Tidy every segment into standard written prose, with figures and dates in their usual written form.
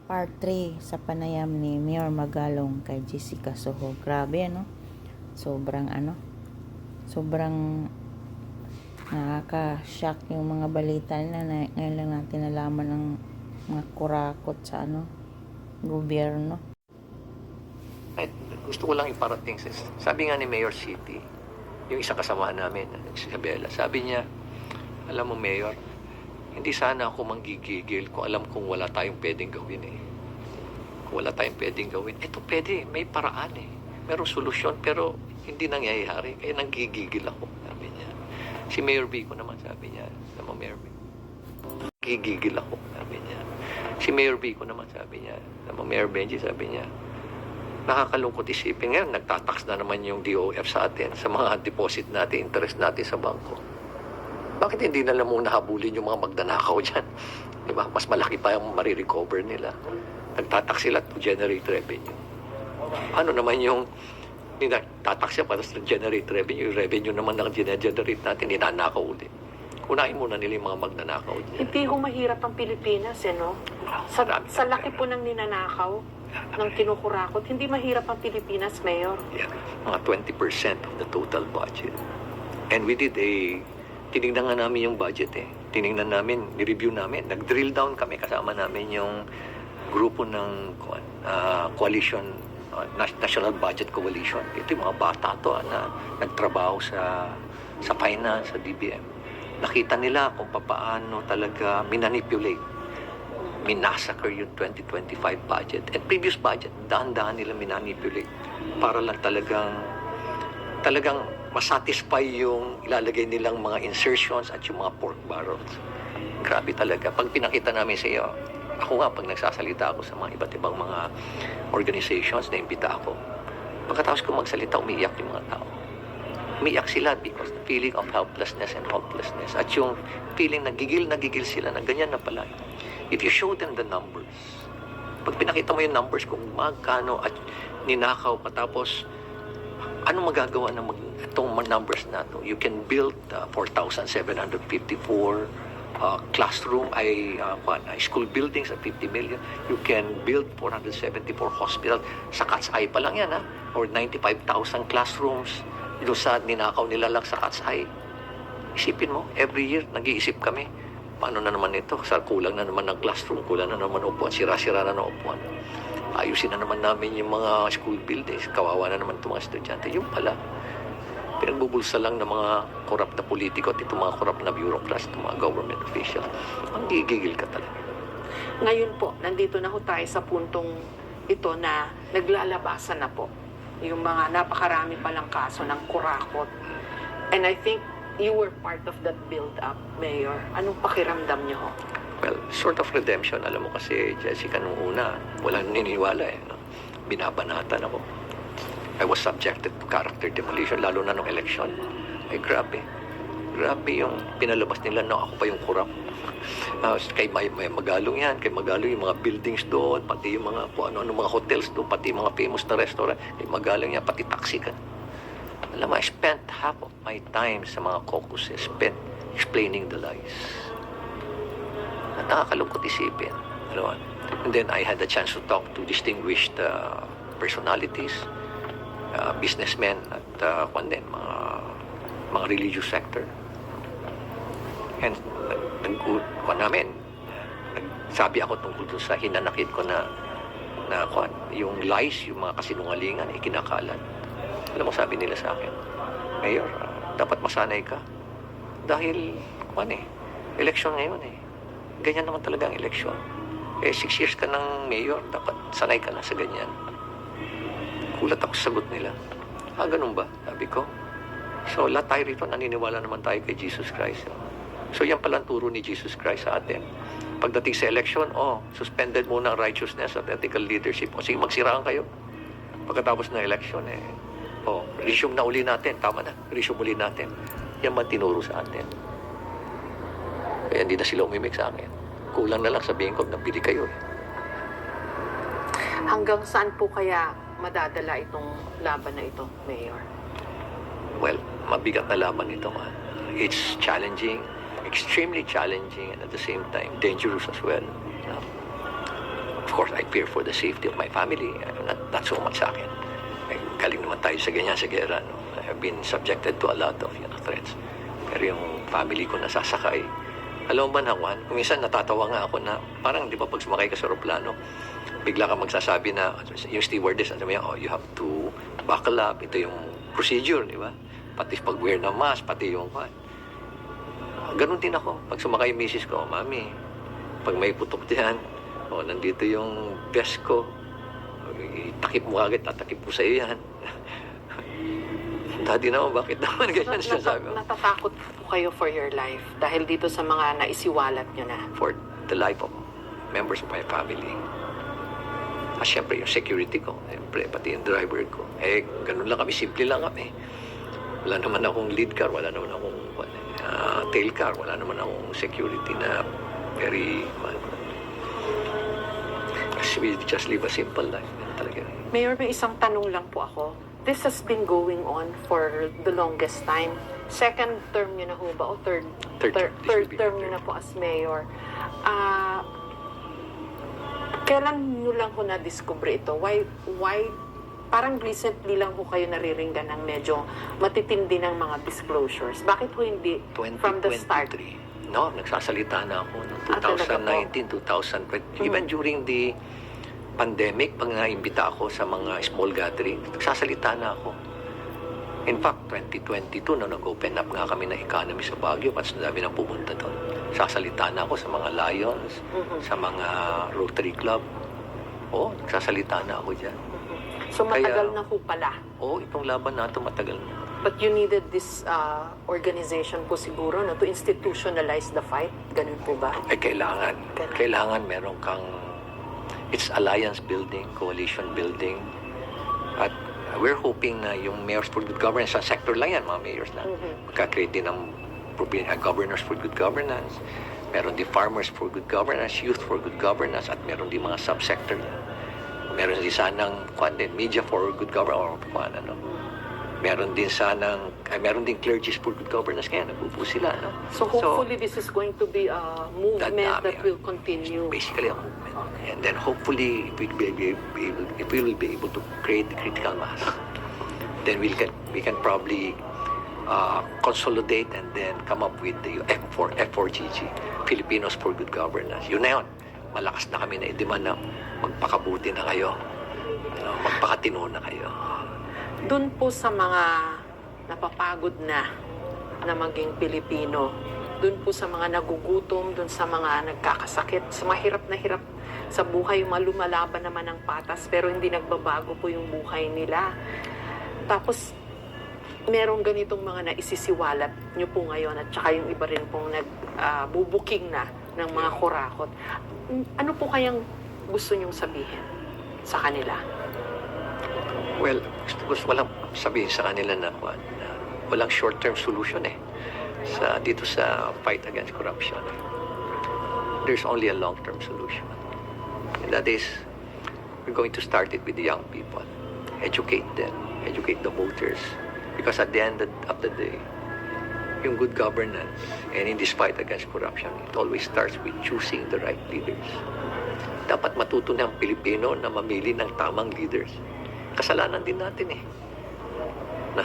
Part 3 sa panayam ni Mayor Magalong kay Jessica Soho. Grabe, ano? Sobrang nakaka-shock yung mga balita na ngayon lang natin nalaman ng mga kurakot sa gobyerno. Ay, gusto ko lang iparating, sabi nga ni Mayor City, yung isang kasamahan namin, si Isabela, sabi niya, alam mo Mayor, hindi sana ako manggigigil kung alam kong wala tayong pwedeng gawin eh. Kung wala tayong pwedeng gawin, ito pwede, may paraan eh. Merong solusyon, pero hindi nangyayari. Kaya nanggigigil ako, sabi niya. Si Mayor Vico naman, sabi niya, alam mo Mayor Vico, nanggigigil ako, sabi niya. Si Mayor Vico naman, sabi niya, alam mo Mayor Benji, sabi niya, nakakalungkot isipin ngayon, nagtatax na naman yung DOF sa atin, sa mga deposit natin, interest natin sa bangko. Bakit hindi na lang mong nahabulin yung mga magdanakaw dyan? Diba? Mas malaki pa yung marirecover nila. Nagtatax sila to generate revenue. Ano naman yung nagtatax siya para sa generate revenue? Yung revenue naman na generate natin, ninanakaw ulit. Unahin muna nila yung mga magnanakaw dyan. Hindi ho mahirap ang Pilipinas, no? Sa laki po ng ninanakaw, ng kinukurakot, hindi mahirap ang Pilipinas, Mayor. Yeah, mga 20% of the total budget. And we did tinignan nga namin yung budget eh. Tinignan namin, ni-review namin. Nag-drill down kami, kasama namin yung grupo ng coalition, National Budget Coalition. Ito yung mga bata to na nagtrabaho sa finance, sa DBM. Nakita nila kung paano talaga minanipulate, minassacre yung 2025 budget. And previous budget, dahan-dahan nila minanipulate para lang talagang masatisfy yung ilalagay nilang mga insertions at yung mga pork barrels. Grabe talaga. Pag pinakita namin sa iyo, ako nga, pag nagsasalita ako sa mga iba't ibang mga organizations na imbita ako, pagkatapos ko magsalita, umiiyak yung mga tao. Umiiyak sila because the feeling of helplessness and hopelessness. At yung feeling nagigil sila na ganyan na pala. If you show them the numbers, pag pinakita mo yung numbers kung magkano at ninakaw katapos ano magagawa ng itong numbers na to? You can build 4,754 classroom school buildings at 50 million. You can build 474 hospitals. Sa Katsay pa lang yan, or 95,000 classrooms. Doon sa ninakaw nila lang sa Katsay. Isipin mo, every year nag-iisip kami, paano na naman ito? Sa kulang na naman ng classroom, kulang na naman upuan, sira-sira na ng upuan. Ayusin na naman namin yung mga school buildings. Kawawa na naman itong mga estudyante. Yung pala, pinagbubulsa lang ng mga korap na politiko at itong mga korap na bureaucrats, itong mga government officials. Ang gigigil ka talaga. Ngayon po, nandito na ho tayo sa puntong ito na naglalabasan na po yung mga napakarami palang kaso ng kurakot. And I think you were part of that build-up, Mayor. Anong pakiramdam niyo ho? Well, sort of redemption. Alam mo kasi, Jessica, nung una, walang naniniwala eh. No? Binabanatan ako. I was subjected to character demolition, lalo na nung election. Ay, grabe. Grabe yung pinalabas nila na ako pa yung kurap. Kay may Magalong yan, kay Magalong yung mga buildings doon, pati yung mga, ano mga hotels doon, pati mga famous na restaurant, kay Magalong yan, pati taxi ka. Alam mo, I spent half of my time sa mga caucuses spent explaining the lies. At nakakalungkot isipin. And then I had the chance to talk to distinguished personalities, businessmen at mga religious sector. And nagsabi ako tungkol doon sa hinanakit ko na yung lies, yung mga kasinungalingan, ikinakalat. Alam mo, sabi nila sa akin, Mayor, dapat masanay ka. Dahil, election ngayon eh. Ganyan naman talaga ang eleksyon. 6 years ka ng mayor, dapat sanay ka na sa ganyan. Kulat ako sa sagot nila. Ganun ba? Sabi ko. So, lahat tayo rito, naniniwala naman tayo kay Jesus Christ. So, yan pala ang turo ni Jesus Christ sa atin. Pagdating sa election, suspended muna ang righteousness at ethical leadership. Sige, magsiraan kayo. Pagkatapos ng election, resume na uli natin. Tama na, resume uli natin. Yan man tinuro sa atin. Kaya hindi na sila umimik sa akin. Kulang na lang sabihin ko, nabili kayo. Hanggang saan po kaya madadala itong laban na ito, Mayor? Well, mabigat na laban ito. It's challenging, extremely challenging, and at the same time, dangerous as well. Of course, I fear for the safety of my family. Not so much sa akin. Galing naman tayo sa ganyan, sa gera. No? I have been subjected to a lot of threats. Pero yung family ko nasasakay. Alam mo ba na, Juan, kung minsan natatawa nga ako na parang di ba pag sumakay ka sa aeroplano, bigla ka magsasabi na yung stewardess, sabi niya, oh, you have to buckle up. Ito yung procedure, di ba? Pati pag-wear ng mask, pati yung Juan. Ganun din ako. Pag sumakay yung misis ko, mami, pag may putok diyan, oh, nandito yung vest ko, itakip mo agad, tatakip ko sa iyo yan. Daddy naman, bakit naman ganyan siya sabi mo? Natatakot po kayo for your life dahil dito sa mga naisiwalat nyo na. For the life of members of my family. Siyempre, yung security ko, siyempre, pati yung driver ko. Ganun lang kami, simple lang kami. Wala naman akong lead car, wala naman akong tail car, wala naman akong security na very, we just live a simple life. Talaga. Mayor, may isang tanong lang po ako. This has been going on for the longest time. Second term nyo na ho ba? O third term nyo na po as mayor. Kailan nyo lang ho na-discover ito? Why parang recently lang ho kayo nariringgan ng medyo matitindi ng mga disclosures? Bakit ho hindi from the start? 2023. No, nagsasalita na ako noong Talaga po? 2019, 2020. Even during the pandemic, pag naimbita ako sa mga small gathering, nagsasalita na ako. In fact, 2022, nung nag-open up nga kami ng economy sa Baguio, at sinabi na pumunta doon. Sasalita na ako sa mga Lions, sa mga Rotary Club. Oo, nagsasalita na ako dyan. So matagal na ho pala. Oo, itong laban na ito matagal na. But you needed this organization po siguro no, to institutionalize the fight. Ganun po ba? Kailangan. Ganun. Kailangan meron kang, it's alliance building, coalition building. At we're hoping na yung mayors for good governance, sa sector lang yan, mga mayors lang. Magka-create din ng governors for good governance. Meron din farmers for good governance, youth for good governance, at meron din mga subsector niya. Meron din sanang media for good governance, or paano, no? Meron din clergies for good governance, kaya nagpupo sila, no? So hopefully this is going to be a movement that will continue. Basically a movement. And then hopefully if we will be able to create the critical mass, then we can probably consolidate and then come up with the F4GG, Filipinos for Good Governance. Yun na yun. Malakas na kami na i-demand na magpakabuti na kayo. Magpakatino na kayo. Doon po sa mga napapagod na maging Pilipino, doon po sa mga nagugutom, doon sa mga nagkakasakit, sa mahirap na hirap sa buhay, lumalaban naman ng patas pero hindi nagbabago po yung buhay nila. Tapos, merong ganitong mga naisisiwalat nyo po ngayon at saka yung iba rin pong nagbubuking na ng mga kurakot. Ano po kayang gusto nyong sabihin sa kanila? Well, gusto ko lang sabihin sa kanila na walang short-term solution dito sa fight against corruption. There's only a long-term solution. And that is, we're going to start it with the young people. Educate them, educate the voters. Because at the end of the day, yung good governance and in this fight against corruption, it always starts with choosing the right leaders. Dapat matuto ng Pilipino na mamili ng tamang leaders. Kasalanan din natin na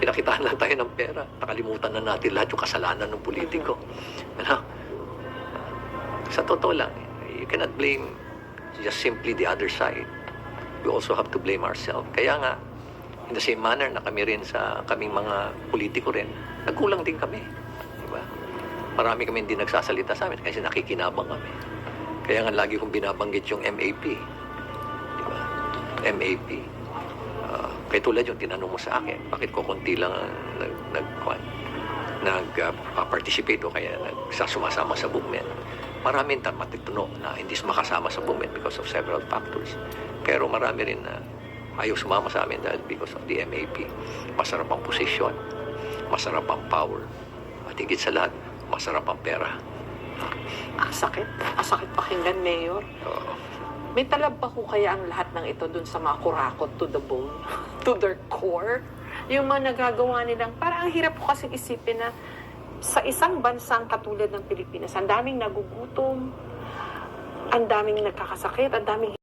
pinakitaan lang tayo ng pera. Nakalimutan na natin lahat yung kasalanan ng politiko. Sa totoo lang, you cannot blame just simply the other side. We also have to blame ourselves. Kaya nga, in the same manner na kami rin sa kaming mga politiko rin, nagkulang din kami. Diba? Marami kami hindi nagsasalita sa amin kasi nakikinabang kami. Kaya nga lagi kong binabanggit yung MAP. Diba? MAP. Kaya tulad yung tinanong mo sa akin, bakit ko konti lang nag-participate o kaya sumasama sa movement. Maraming matituno na hindi makasama sa movement because of several factors. Pero marami rin na ayaw sumama sa amin dahil because of the MAP. Masarap ang posisyon, masarap ang power, at higit sa lahat, masarap ang pera. Sakit pakinggan, Mayor. May talab pa ko kaya ang lahat ng ito dun sa mga kurakot to the bone, to their core? Yung mga nagagawa nilang, parang ang hirap ko kasi isipin na sa isang bansang katulad ng Pilipinas, ang daming nagugutom, ang daming nagkakasakit, ang daming